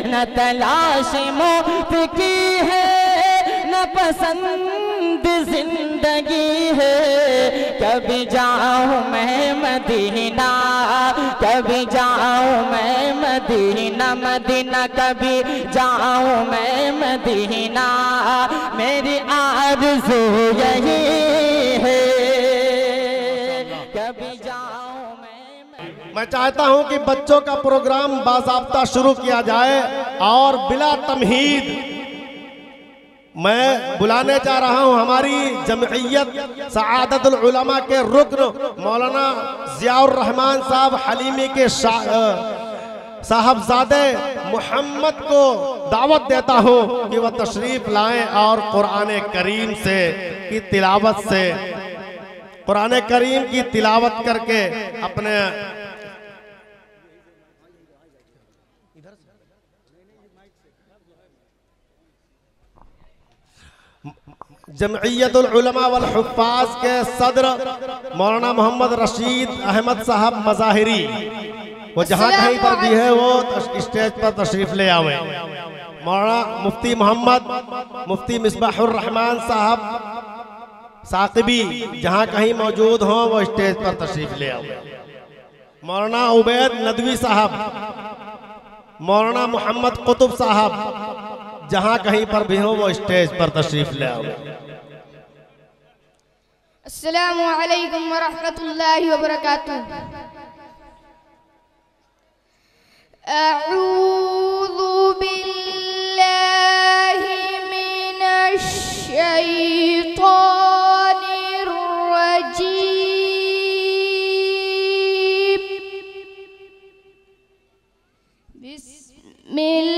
न तलाश मौत की है न पसंद जिंदगी है। कभी जाऊं मैं मदीना, कभी जाऊं मैं मदीना, मदीना कभी जाऊं मैं मदीना, मेरी आरज़ू यही है, कभी जाऊं मैं चाहता हूं कि बच्चों का प्रोग्राम बाज़ाब्ता शुरू किया जाए और बिला तमहीद मैं बुलाने जा रहा हूं हमारी जमइयत सआदतुल उलमा के रुकन मौलाना ज़ियाउर रहमान साहब हलीमी के साहबजादे मोहम्मद को दावत देता हूं कि वह तशरीफ लाएं और कुरान करीम से की तिलावत से कुरान करीम की तिलावत करके अपने जमइयतुल उलमा वल हुफ़्फ़ाज़ के सदर मौलाना मोहम्मद रशीद अहमद साहब मज़ाहिरी, वो जहाँ कहीं पर भी है वो स्टेज पर तशरीफ ले आवे। मौलाना मुफ्ती मोहम्मद मुफ्ती मिसबाहुर रहमान साहब साकिबी जहाँ कहीं मौजूद हों वो स्टेज पर तशरीफ ले आवे। मौलाना उबैद नदवी साहब, मौलाना मोहम्मद कुतुब साहब जहाँ कहीं पर भी हो वो स्टेज पर तशरीफ ले आओ। अस्सलामु अलैकुम व रहमतुल्लाहि व बरकातुहू। अऊज़ु बिल्लाहि मिनश शैतानिर रजीम। बिस्मिल्लाह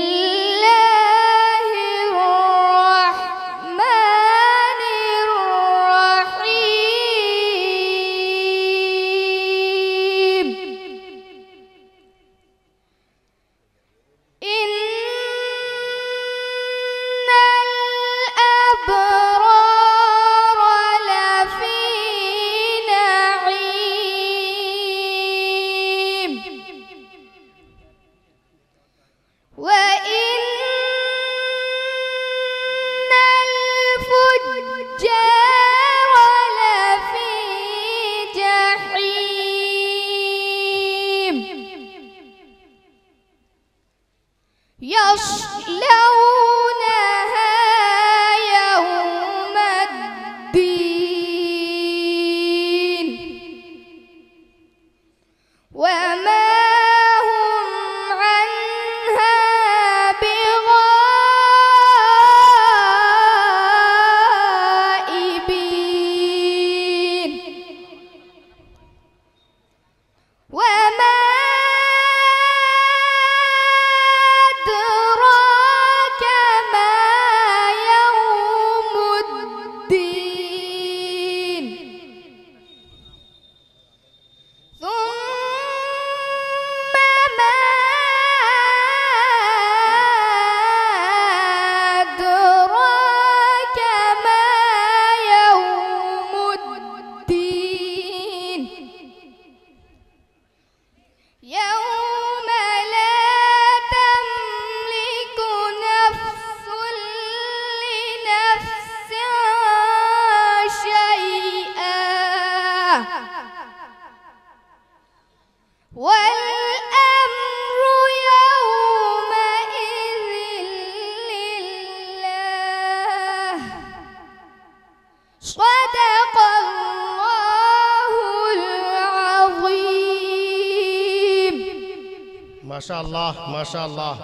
माशाअल्लाह माशाअल्लाह।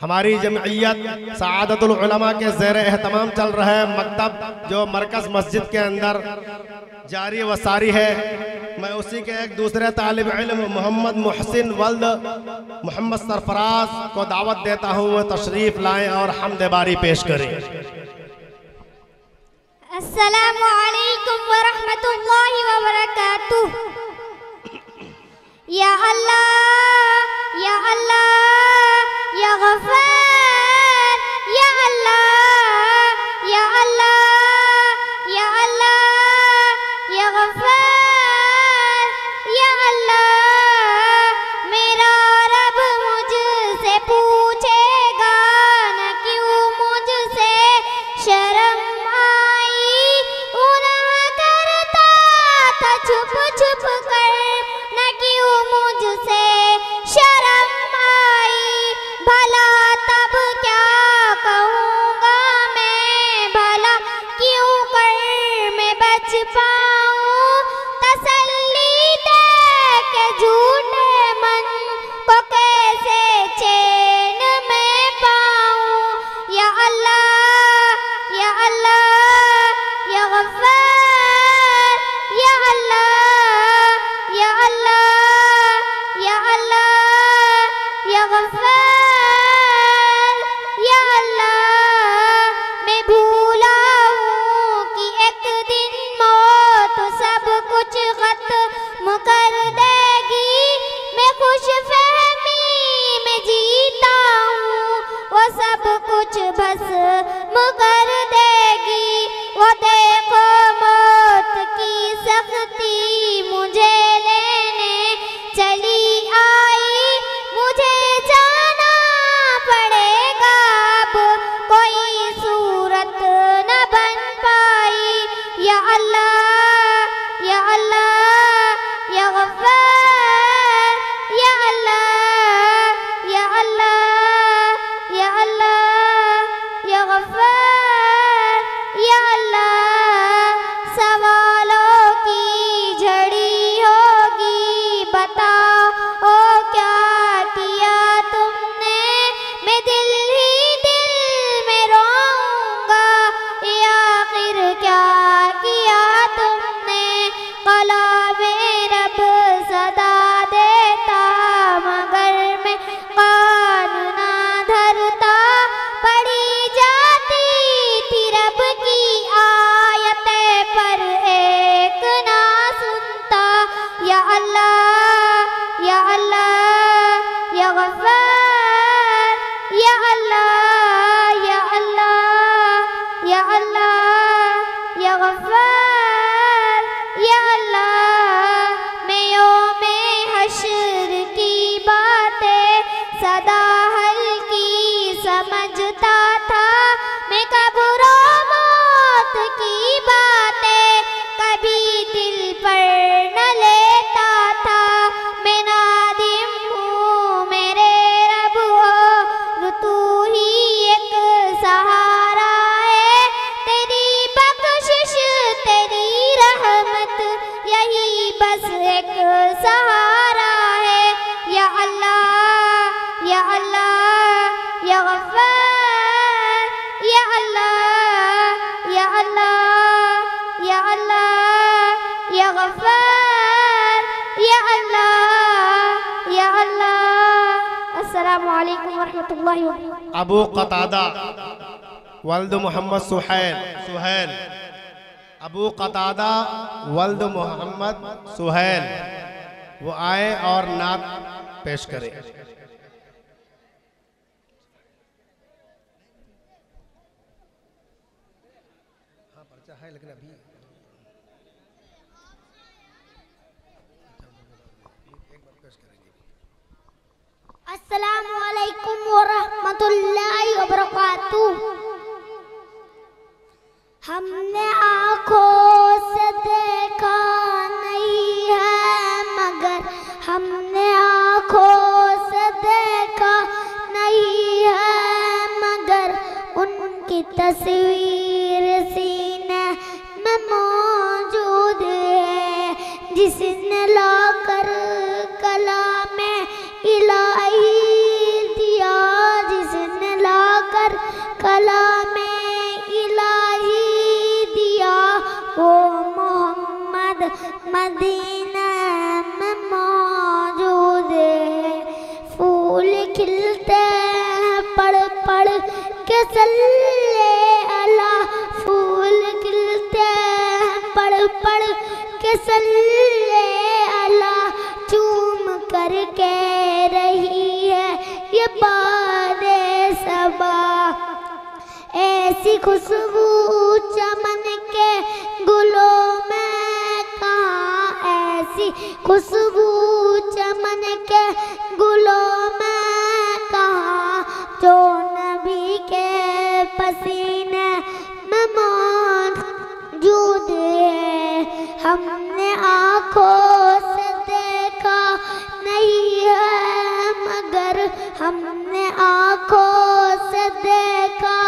हमारी जमइयत सआदतुल उलमा के ज़ेर एहतमाम चल रहा है मकतब जो मरकज़ मस्जिद के अंदर जारी व सारी है। मैं उसी के एक दूसरे तालिब इल्म मोहम्मद मुहसिन वल्द मोहम्मद सरफराज को दावत देता हूँ वह तशरीफ़ लाएँ और हम्द बारी पेश करें। अस्सलामु अलैकुम व रहमतुल्लाहि व बरकातुहू। या अल्लाह या अल्लाह या गफ़ार या अल्लाह या अल्लाह या अल्लाह या गफ़ार या अल्लाह। मेरा रब मुझसे पूछ कुछ भस्म कर देगी। वो देखो मौत की सख्ती मुझे लेने चली आई, मुझे जाना पड़ेगा अब कोई सूरत न बन पाई। या अल्लाह या अल्लाह या गफ्फार, या अल्लाह या अल्लाह या अल्लाह या गफ्फार, या अल्लाह। सवालों की झड़ी होगी, बताओ क्या किया तुमने। मैं दिल ही दिल में रोऊंगा, ये आखिर क्या किया तुमने। कलामे रब सदा देता मगर मैं कान ना धरता। पढ़ी जाती थी रब की आयतें पर एक ना सुनता। या अल्लाह या अल्लाह या गफ्फार, या अल्लाह या अल्लाह या अल्लाह या गफ्फार, या अल्लाह। मैं यौमे हश्र की बातें सदा हल्की समझता था, मैं कब्र मौत की बातें कभी दिल पर न लेता था। मैं नादिम हूँ मेरे रब हो, तू ही एक सहारा है। तेरी बख्शिश तेरी रहमत यही बस एक सहारा है। या अल्लाह या अल्लाह या गफ्फार, या अल्लाह या अल्लाह या अल्लाह या गफ्फार, या अल्लाह या अल्लाह। अस्सलामु अलैकुम वरहमतुल्लाहि वबरकातुहू। अबू कतादा वल्द मोहम्मद सुहैल, अबू कतादा वल्द मोहम्मद सुहैल, वो आए और नात पेश करें। अस्सलामु अलैकुम वरहमतुल्लाहि वबरकातुहू। हमने आँखों से देखा नहीं है मगर, हमने आँखों से देखा नहीं है मगर, उनकी तस्वीर सीने में मौजूद है। जिसने लाकर कलामे इलाही दिया, जिसने लाकर कलामे इलाही दिया, वो मोहम्मद मदीना में मौजूद है। फूल खिलते हैं पढ़ पढ़ के सल्ले अला, फूल खिलते हैं पढ़ पढ़ के सल्ले अला। चूम कर कह रही है ये बादे सबा, ऐसी खुशबू चमन के गुलों में कहाँ, ऐसी खुशबू चमन के गुलों में कहाँ, जो नबी के पसीने में मौजूद है। हमने आँखों से देखा नहीं है मगर, हमने आँखों से देखा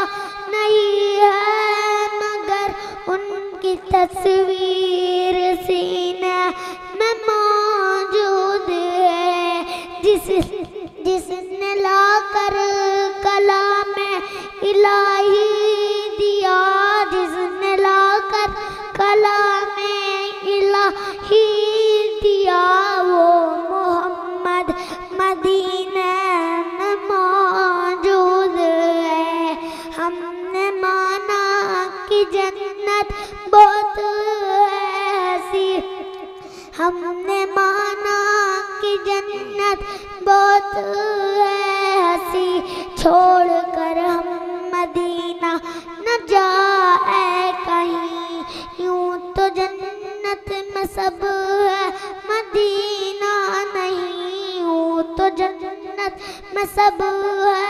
नहीं है मगर, उनकी तस्वीर सीने में मौजूद है। जिसने लाकर कलामे इलाही दिया, जिसने लाकर कलामे इलाही दिया, वो मोहम्मद मदीना में मौजूद है। हमने माना कि जन्नत बहुत ऐसी, हमने माना कि जन्नत बहुत ऐसी, छोड़ कर हम सब है मदीना नहीं हूँ तो जन्नत में सब है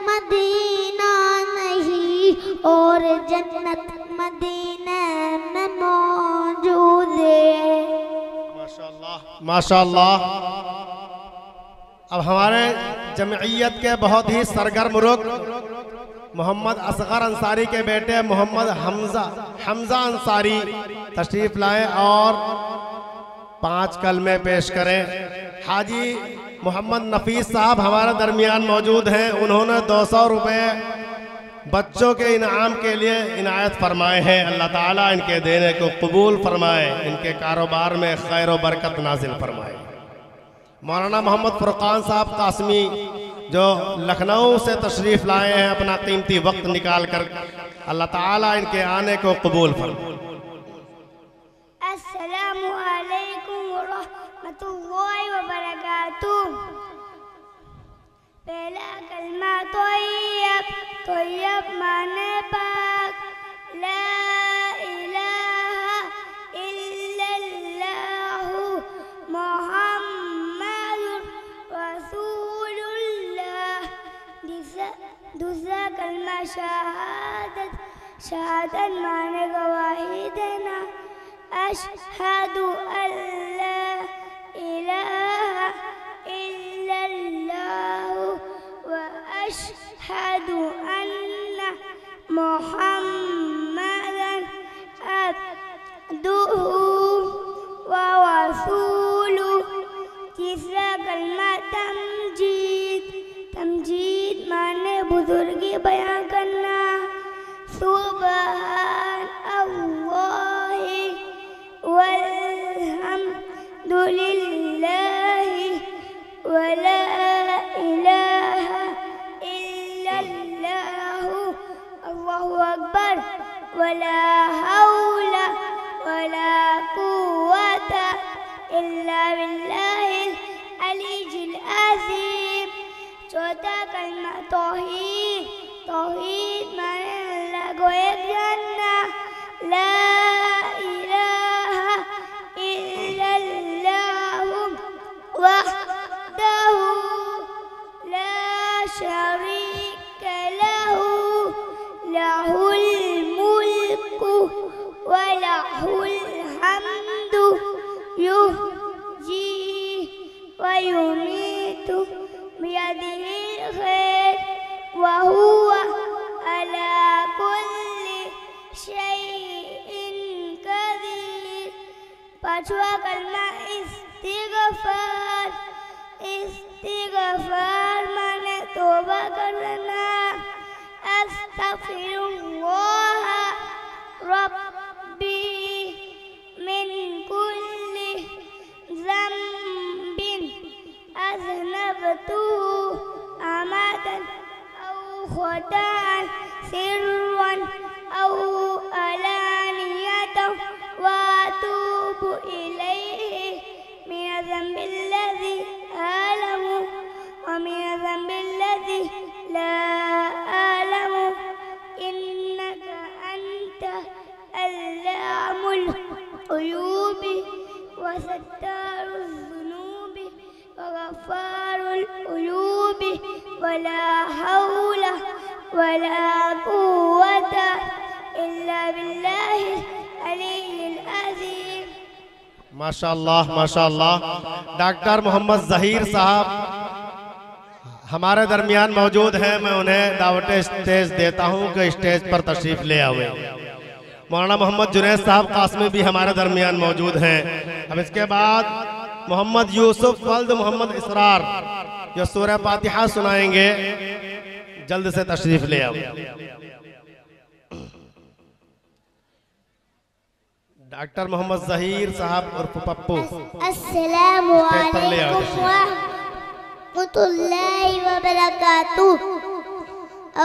मदीना नहीं और जन्नत मदीने में मौजूद है। माशाअल्लाह माशाअल्लाह। अब हमारे जमइयत के बहुत ही सरगर्म रुख मोहम्मद असगर अंसारी के बेटे मोहम्मद हमजा अंसारी तशरीफ लाए और 5 कलमे पेश करें। हाजी मोहम्मद नफीस साहब हमारे दरमियान मौजूद हैं। उन्होंने 200 रुपये बच्चों के इनाम के लिए इनायत फरमाए हैं। अल्लाह ताला इनके देने को कबूल फरमाए, इनके कारोबार में खैर व बरकत नाजिल फरमाए। मौलाना मोहम्मद फुरकान साहब कासमी जो लखनऊ से तशरीफ लाए हैं अपना कीमती वक्त निकाल कर, अल्लाह ताला इनके आने को कबूल फरमाए। अस्सलामु अलैकुम व रहमतुल्लाहि व बरकातुहू। पहला कलमा तोय्यब माने पाक, ला इलाहा इल्लल्लाहु मुहम्मदुर रसूलुल्लाह। दूसरा कलमा शहादत माने गवाही देना, अशहदु अल्ला इलाहा इल्लल्लाहु व अशहदु अन्ना मुहम्मदन अब्दुहु व रसूलुहु। तीसरा कलमा तमजीद माने बुजुर्गी बयान करना, सुबहान अल्लाहि वल्हम्दुलिल्लाहि वला इलाहा इल्लल्लाहु अल्लाहु अकबर वला हौला वला कुव्वता इल्ला बिल्लाहिल अलीय्यिल अज़ीम। चौथा कलमा तौहीद माने अल्लाह को एक जानना, ला इलाहा इल्लल्लाहु वहदहु ला शरीका लहु लहुल मुल्कु व लहुल हम्दु युहयी व युमीतु बियदिहिल खैर व हुवा अला कुल्ली शैइन कदीर। पांचवा कलमा इस्तिग़फ़ार माने तौबा करना, अस्तग़फ़िरुल्लाह रब्बी मिन कुल्ली ज़ंबिन अज़नबतुहु अमदन औ ख़ताअन सिर्रन औ अलानियतन व अतूबु इलैहि मिन ज़ंबिल्लज़ी अअलमु व मिन ज़ंबिल्लज़ी ला अअलमु इन्नका अंत अल्लामुल ग़ुयूबि व सत्तारुज़ ज़ुनूबि व गफ़्फ़ारुल उयूबि वला हौला वला कुव्वता इल्ला बिल्लाहिल अलीय्यिल अज़ीम। माशाअल्लाह माशाअल्लाह। डॉक्टर मोहम्मद ज़हीर साहब हमारे दरमियान मौजूद हैं। मैं उन्हें दावत स्टेज देता हूं कि स्टेज पर तशरीफ ले आवे। मौलाना मोहम्मद जुनैद साहब कासमी भी हमारे दरमियान मौजूद हैं। अब इसके बाद मोहम्मद यूसुफ वल्द मोहम्मद इसरार जो सूरह फातिहा सुनाएंगे, जल्द से तशरीफ ले आओ। डॉक्टर मोहम्मद ज़हीर साहब उर्फ पप्पू। अस्सलामु अलैकुम व रहमतुल्लाहि व बरकातुहू।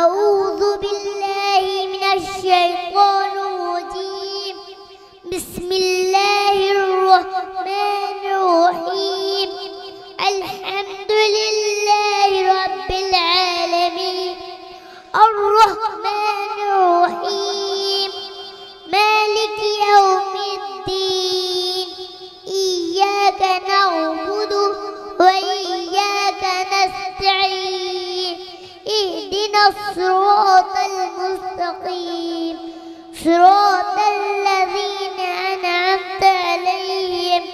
अऊज़ु बिल्लाहि मिनश शैतानिर रजीम। बिस्मिल्लाहिर रहमानिर रहीम। अल्हम्दुलिल्लाहि रब्बिल आलमीन अर्रहमानिर रहीम मालिकि यौमिद्दीन इहदिना सिरातल मुस्तकीम सिरातल लज़ीना अनअमता अलैहिम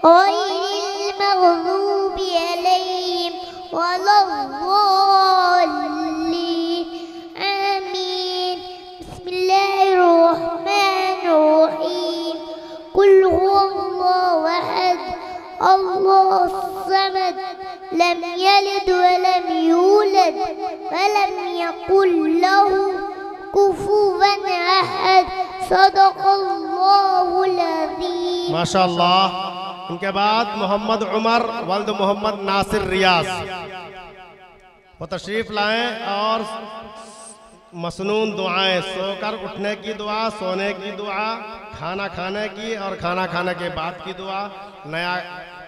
गैरिल मग़ज़ूबि अलैहिम वलद्दाल्लीन आमीन। बिस्मिल्लाहिर रहमानिर रहीम कुल हुवल्लाहु अहद अल्लाहुस समद लम यलिद वलम यूलद वलम यकुल लहू कुफुवन अहद सदक़ल्लाहुल अज़ीम। माशाअल्लाह। उनके बाद मोहम्मद उमर वल्द मोहम्मद नासिर रियाज वो तशरीफ लाएं और मसनून दुआएं, सोकर उठने की दुआ, सोने की दुआ, खाना खाने की और खाना खाने के बाद की दुआ, नया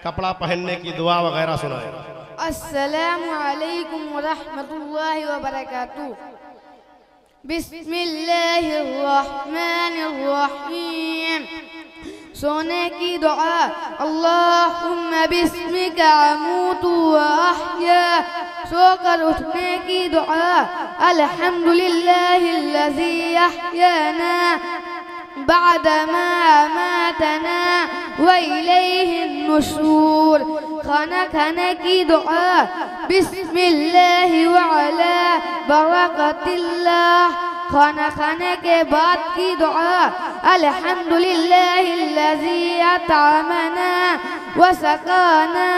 कपड़ा पहनने की दुआ वगैरह सुनाएं। अस्सलामु अलैकुम व रहमतुल्लाहि व बरकातुहू। बिस्मिल्लाहिर रहमानिर रहीम। सोने की दुआ अल्लाहुम्मा बिस्मिका अमूतु व अहया। सोकर उठने की दुआ अल्हम्दुलिल्लाहिल्लज़ी अहयाना बअदमा अमातना व इलैहिन नुशूर। खाना खाने की दुआ बिस्मिल्लाहि व अला बरकतिल्लाह। खाना खाने के बाद की दुआ अल्हम्दुलिल्लाहिल्लज़ी अतअमना व सक़ाना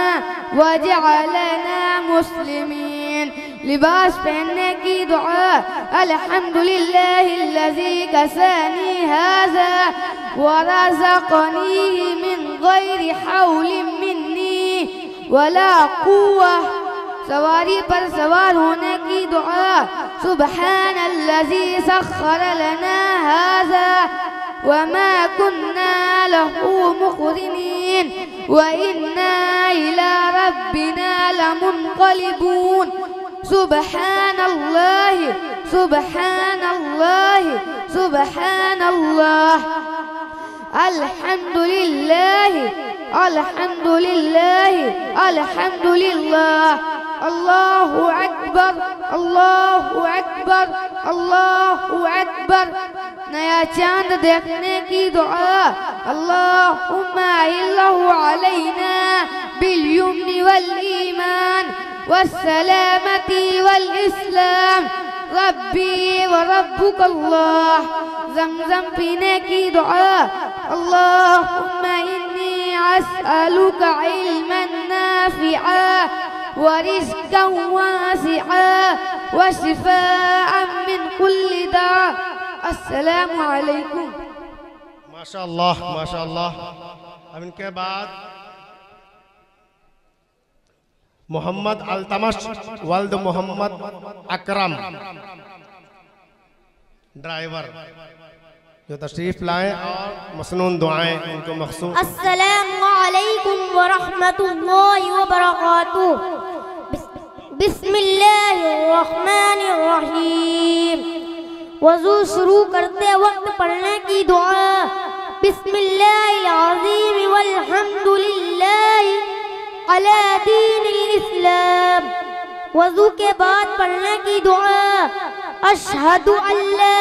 व जअलना मुस्लिमीन। लिबास पहनने की दुआ अल्हम्दुलिल्लाहिल्लज़ी कसानी हाज़ा व रज़क़नीहि मिन गैरि हौलिन मिन्नी वला कुव्वा। सवारी पर सवार होने की दुआ सुब्हानल्लज़ी सख्खर लना हाज़ा व मा कुन्ना लहू मुक़रिनीन व इन्ना इला रब्बिना लमुनक़लिबून। सुब्हानल्लाहि सुब्हानल्लाहि सुब्हानल्लाह। अल्हम्दुलिल्लाहि अल्हम्दुलिल्लाहि अल्हम्दुलिल्लाह। अल्लाहु अकबर अल्लाहु अकबर अल्लाहु अकबर। नया चांद देखने की दुआ अल्लाहुम्मा अहिल्लहु अलैना बिल-यम्नि वल-ईमान वस-सलामति वल-इस्लाम रब्बी व रब्बुकल्लाह। ज़मज़म पीने की दुआ अल्लाहुम्मा इन्नी अस्अलुका इल्मन नाफ़िआ व रिज़्क़न वासिआ व शिफ़ाअन मिन कुल्लि दा। अस्सलामु अलैकुम। माशाअल्लाह माशाअल्लाह। अब इनके बाद मोहम्मद अल्तमश वल्द मोहम्मद अकरम ड्राइवर जो तशरीफ लाएं और मसनून दुआएं उनको मखसूस। अस्सलामु अलैकुम व रहमतुल्लाहि व बरकातुहू। बिस्मिल्लाहिर रहमानिर रहीम। वज़ू शुरू करते वक्त पढ़ने की दुआ बिस्मिल्लाहिल अज़ीम वल्हम्दुलिल्लाहि अला दीनिल इस्लाम। वज़ू के बाद पढ़ने की दुआ अशहदु अल्ला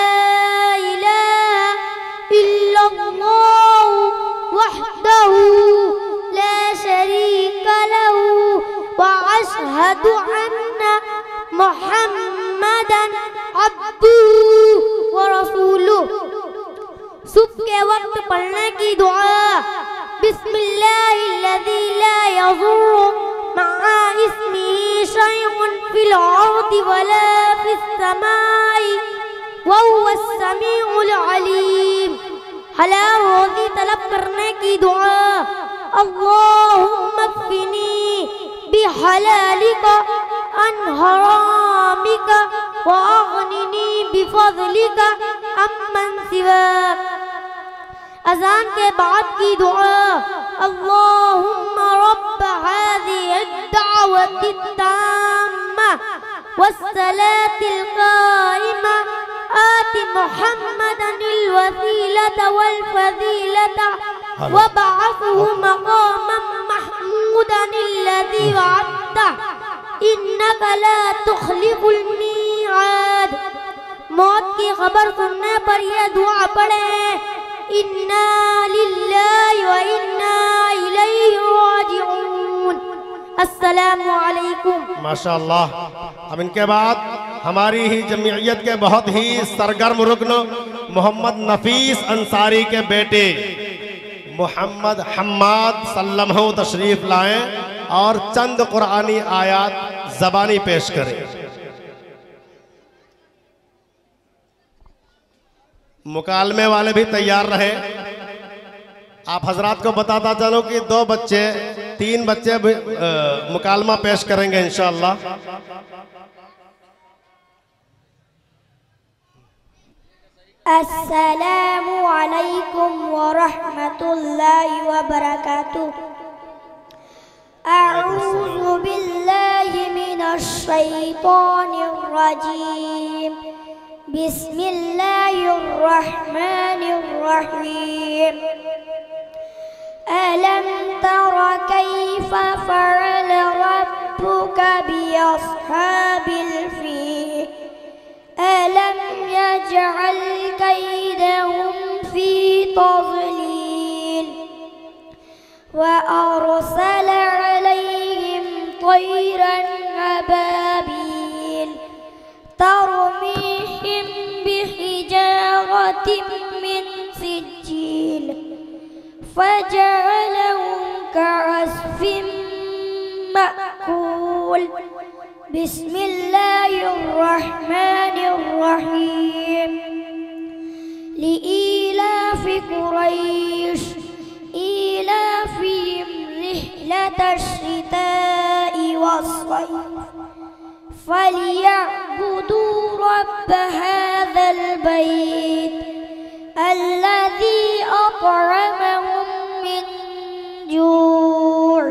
इलाहा इल्लल्लाहु वहदहु ला शरीका लहु व अशहदु अन्ना मुहम्मदन अब्दुहु व रसूलुहु। सुबह के वक्त पढ़ने की दुआ बिस्मिल्लाहिल्लज़ी ला यज़ुर्रु मआ इस्मिही शैउन फिल अर्दि वला फिस समाई व हुवस समीउल अलीम। हलाल रोज़ी तलब करने की दुआ अल्लाहुम्मा क़्फ़िनी बिहलालिका अन हरामिका व अग़निनी बिफ़ज़लिका अम्मन सिवाक। अज़ान के बाद की दुआ अल्लाहुम्मा रब्ब हाज़िहिद्दअवति त्ताम्मा वस्सलातिल क़ाइमा आति मुहम्मदनिल वसीलता वल फ़ज़ीलता वबअथहु मक़ामन महमूदनिल्लज़ी वअदतहु इन्नका ला तुख़्लिफ़ुल की खबर सुनने पर यह दुआ पढ़े, इन्ना लिल्लाहि व इन्ना इलैहि राजिऊन। अस्सलामु अलैकुम। माशाअल्लाह। अब इनके बाद हमारी ही जमीयत के बहुत ही सरगर्म रुकन मोहम्मद नफीस अंसारी के बेटे मोहम्मद हम्माद सल्लमहु तशरीफ लाएं और चंद कुरानी आयात ज़बानी पेश करें। मुकालमे वाले भी तैयार रहे। आप हजरात को बताता चलो कि 3 बच्चे मुकालमा पेश करेंगे इंशाअल्लाह। अस्सलामु अलैकुम व रहमतुल्लाहि व बरकातुहू। अऊज़ु बिल्लाहि मिनश शैतानिर रजीम। बिस्मिल्लाहिर रहमानिर रहीम। अलम तरा कैफ़ फ़अल रब्बुका बिअस्हाबिल फ़ील अलम यजअल कैदहुम फ़ी तज़लील व अरसल अलैहिम तयरन अबाबील तरमीहिम बिहिजारतिम मिन सिज्जील फजअलहुम कअस्फिन मअकूल। बिस्मिल्लाहिर रहमानिर रहीम। लिईलाफि कुरैश ईलाफिहिम रिह्लतश शिताइ वस्सैफ फलियअबुदू रब्ब हाज़ल बैत अल्लज़ी अत'अमहुम मिन जूअ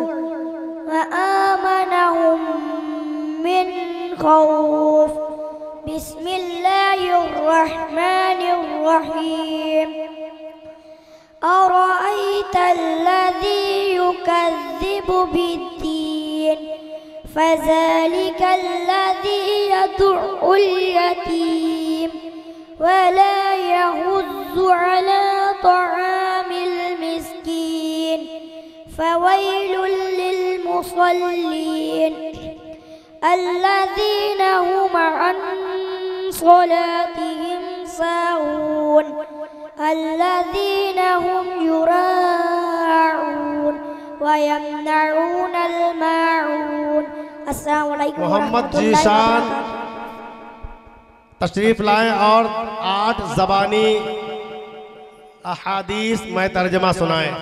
व आमनहुम मिन खौफ। बिस्मिल्लाहिर रहमानिर रहीम। अरअयतल्लज़ी युकज़्ज़िबु बिद्दीन फ़ज़ालिकल्लज़ी यदु'उल यतीम वला यहुज़्ज़ु अला तआमिल मिस्कीन फ़वैलुल लिलमुसल्लीन अल्लज़ीना हुम अन सलातिहिम साहून अल्लज़ीना हुम युराऊन व यमनऊनल माऊन। अस्सलामु अलैकुम। मोहम्मद जीशान तशरीफ लाएं और 8 ज़बानी अहादीस में तर्जमा सुनाएं।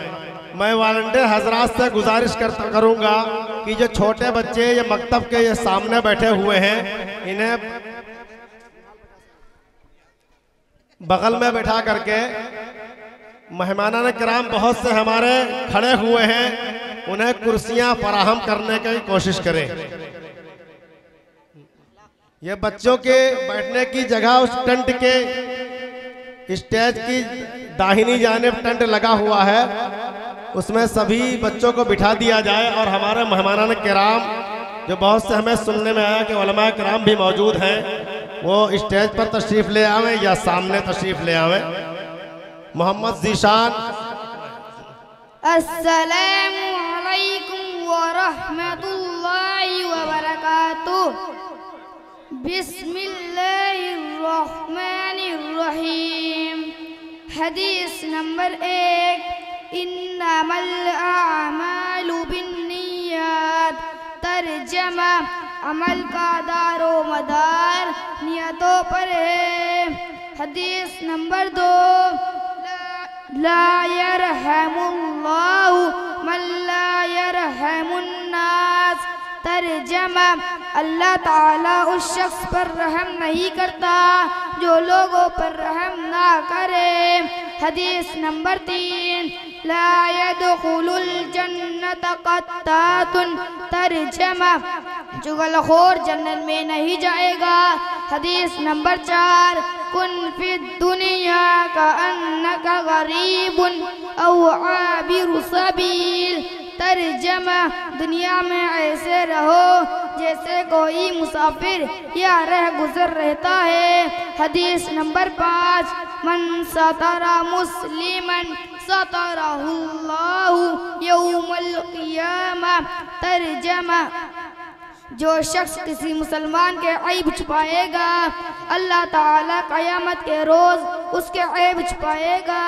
मैं वॉलंटियर हजरात से गुजारिश करूंगा कि जो छोटे बच्चे ये मकतब के ये सामने बैठे हुए हैं इन्हें बगल में बैठा करके मेहमानान किराम बहुत से हमारे खड़े हुए हैं, उन्हें कुर्सियां फराहम करने की कोशिश करें। ये बच्चों के बैठने की जगह उस टेंट के स्टेज की दाहिनी जानिब टेंट लगा हुआ है, उसमें सभी बच्चों को बिठा दिया जाए और हमारे मेहमानान किराम जो बहुत से हमें सुनने में आया कि उलमा किराम भी मौजूद हैं, वो स्टेज पर तशरीफ़ ले आवें या सामने तशरीफ़ ले आवें। मोहम्मद ज़ीशान। अस्सलामु अलैकुम व रहमतुल्लाहि व बरकातुहू। बिस्मिल्लाहिर रहमानिर रहीम। हदीस नंबर 1। इन्नमल आमालु बिन्नियात। तर्जमा अमल का दारो मदार नियतों पर है। हदीस नंबर 2। ला यरहमुल्लाहु मन ला यरहमुन्नास। तर्जमा अल्लाह ताला उस शख्स पर रहम नहीं करता जो लोगों पर रहम ना करे। हदीस नंबर 3। ला यदखुलुल जन्नत क़त्तातुन। तर्जमा चुगलखोर जन्नत में नहीं जाएगा। हदीस नंबर 4। कुन फिद दुनिया का अन्नका गरीबुन औ आबिरु सबील। तर्जमा दुनिया में ऐसे रहो जैसे कोई मुसाफिर या रह गुजर रहता है। हदीस नंबर 5, मन सतरा मुस्लिमन सतरहुल्लाहु यौमल क़ियामा। तर्जमा जो शख्स किसी मुसलमान के ऐब छुपाएगा अल्लाह ताला क़यामत के रोज़ उसके ऐब छुपाएगा।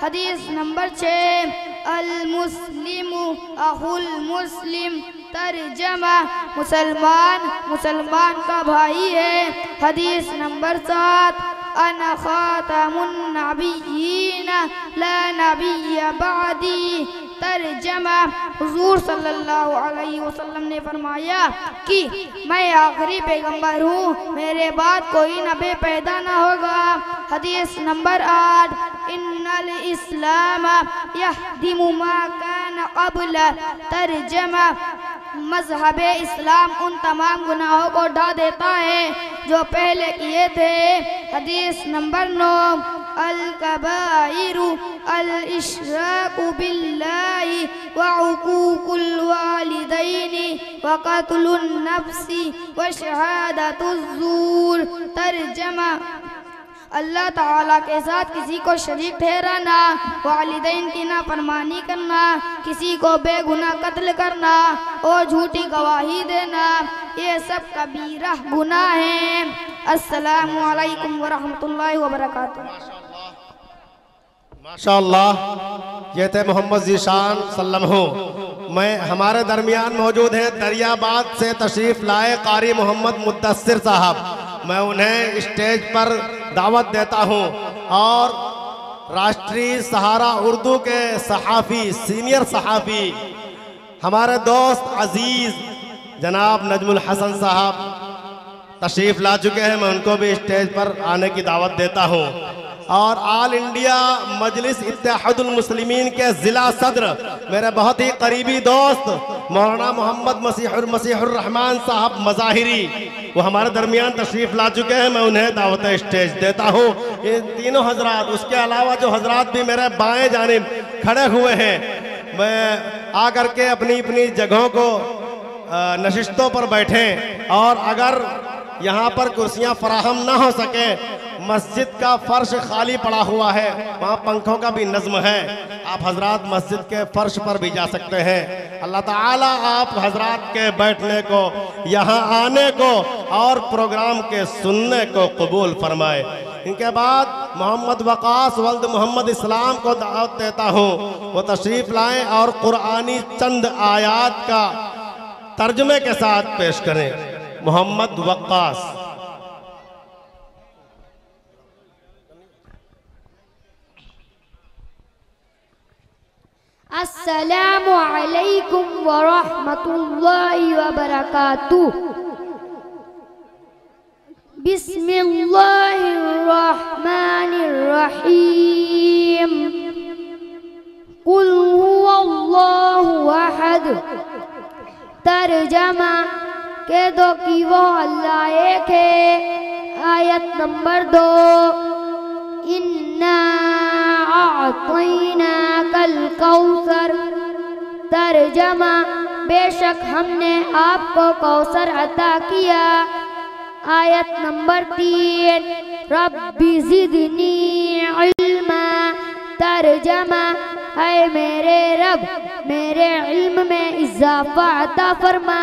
हदीस नंबर 6, अल मुस्लिमु अहुल मुस्लिम। तर्जमा मुसलमान मुसलमान का भाई है। हदीस नंबर 7, अना खातमुन नबिय्यीन ला नबिय्य बअदी। तर्जमा हुजूर सल्लल्लाहु अलैहि वसल्लम ने फरमाया कि मैं आखिरी पैगंबर हूँ, मेरे बाद कोई नबी पैदा न होगा। हदीस नंबर 8, इन्नल इस्लाम यहदिमु मा कान क़ब्ल। तर्जमा मज़हब इस्लाम उन तमाम गुनाहों को ढा देता है जो पहले किए थे। हदीस नंबर 9, अल कबाइरु अल इश्राकु बिल्लाहि व उकूकुल वालिदैनि व क़त्लुन नफ्सी व शहादतुज़ ज़ूर। तर्जमा अल्लाह ताला के साथ किसी को शरीक ठहराना, वालिदैन की नाफरमानी करना, किसी को बेगुनाह कत्ल करना और झूठी गवाही देना, ये सब कबीरा गुनाह हैं। अस्सलामु अलैकुम व रहमतुल्लाहि व बरकातुहू। माशाअल्लाह, ये थे मोहम्मद ज़ीशान सल्लल्लाहु। मैं हमारे दरमियान मौजूद हैं दरियाबाद से तशरीफ़ लाए कारी मोहम्मद मुद्दस्सिर साहब। मैं उन्हें स्टेज पर दावत देता हूं और राष्ट्रीय सहारा उर्दू के सहाफ़ी सीनियर सहाफ़ी हमारे दोस्त अजीज़ जनाब नजमुल हसन साहब तशरीफ़ ला चुके हैं। मैं उनको भी स्टेज पर आने की दावत देता हूं। और ऑल इंडिया मजलिस इत्तेहादुल मुस्लिमीन के ज़िला सदर मेरे बहुत ही करीबी दोस्त मौलाना मोहम्मद मसीहुर रहमान साहब मज़ाहिरी, वो हमारे दरमियान तशरीफ़ ला चुके हैं। मैं उन्हें दावत स्टेज देता हूँ। ये तीनों हजरात, उसके अलावा जो हजरात भी मेरे बाएं जानिब खड़े हुए हैं, मैं आकर के अपनी अपनी जगहों को नशिस्तों पर बैठें। और अगर यहाँ पर कुर्सियाँ फराहम ना हो सके, मस्जिद का फर्श खाली पड़ा हुआ है, वहाँ पंखों का भी नज़्म है, आप हजरात मस्जिद के फर्श पर भी जा सकते हैं। अल्लाह ताला आप हजरात के बैठने को, यहाँ आने को और प्रोग्राम के सुनने को कबूल फरमाए। इनके बाद मोहम्मद वक़ास वल्द मोहम्मद इस्लाम को दावत देता हूँ, वो तशरीफ़ लाएँ और कुरानी चंद आयात का तर्जुमे के साथ पेश करें। मोहम्मद वक़ास। अस्सलामु अलैकुम व रहमतुल्लाहि व बरकातुह। बिस्मिल्लाहिर रहमानिर रहीम। कुल हुवल्लाहु अहद। तर्जमा के दो कि वो अल्लाह एक है। आयत नंबर 2, इन्ना आतैना कल कौसर। तर्जमा बेशक हमने आपको कौसर अता किया। आयत नंबर 3, रब्बी ज़िदनी इल्मा। तर्जमा है मेरे रब मेरे इल्म में इजाफा अता फरमा।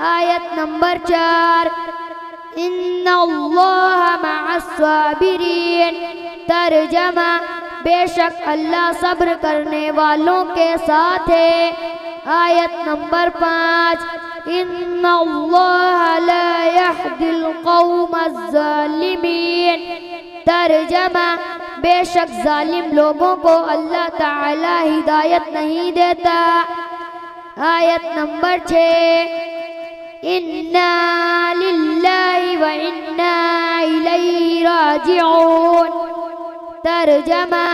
आयत नंबर 4, इन्नल्लाह मअस्साबिरीन। तर्जमा बेशक अल्लाह सब्र करने वालों के साथ है। आयत नंबर 5, इन्नल्लाह ला यहदिल कौमज़ ज़ालिमीन। तर्जमा बेशक जालिम लोगों को अल्लाह ताला हिदायत नहीं देता। आयत नंबर 6, इन्ना लिल्लाहि व इन्ना इलैहि राजिऊन। तर्जमा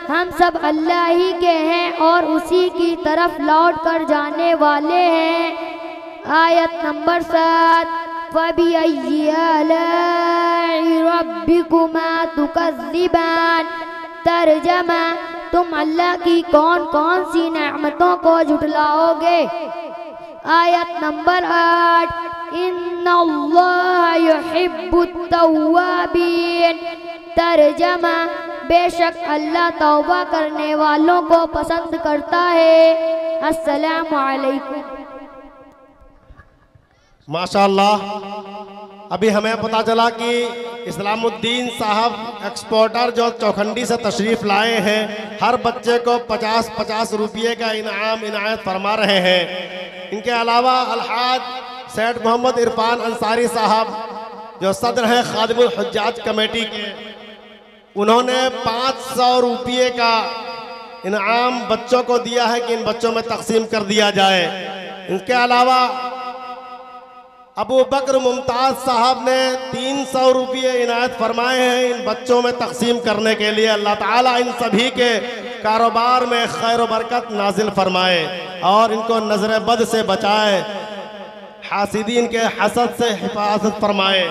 हम सब अल्लाह ही के हैं और उसी की तरफ लौट कर जाने वाले हैं। आयत नंबर 7, फबिअय्यि आलाइ रब्बिकुमा तुकज़्ज़िबान। तर्जमा तुम अल्लाह की कौन कौन सी नेमतों को झुटलाओगे। आयत नंबर 8, इन्नल्लाह युहिब्बुत तव्वाबीन। तर्जमा, बेशक अल्लाह तौबा करने वालों को पसंद करता है। अस्सलामु अलैकुम। माशाअल्लाह, अभी हमें पता चला कि इस्लामुद्दीन साहब एक्सपोर्टर जो चौखंडी से तशरीफ़ लाए हैं, हर बच्चे को 50-50 रुपये का इनाम इनायत फरमा रहे हैं। इनके अलावा अलहाज सैयद मोहम्मद इरफान अंसारी साहब जो सदर हैं खादिमुल हुज्जाज कमेटी के, उन्होंने 500 रुपये का इनाम बच्चों को दिया है कि इन बच्चों में तकसीम कर दिया जाए। इनके अलावा अबू बकर मुमताज़ साहब ने 300 रुपये इनायत फरमाए हैं इन बच्चों में तकसीम करने के लिए। अल्लाह ताला इन सभी के कारोबार में खैर बरकत नाजिल फरमाए और इनको नजर बद से बचाए, हासिदीन के हसद से हिफाजत फरमाए।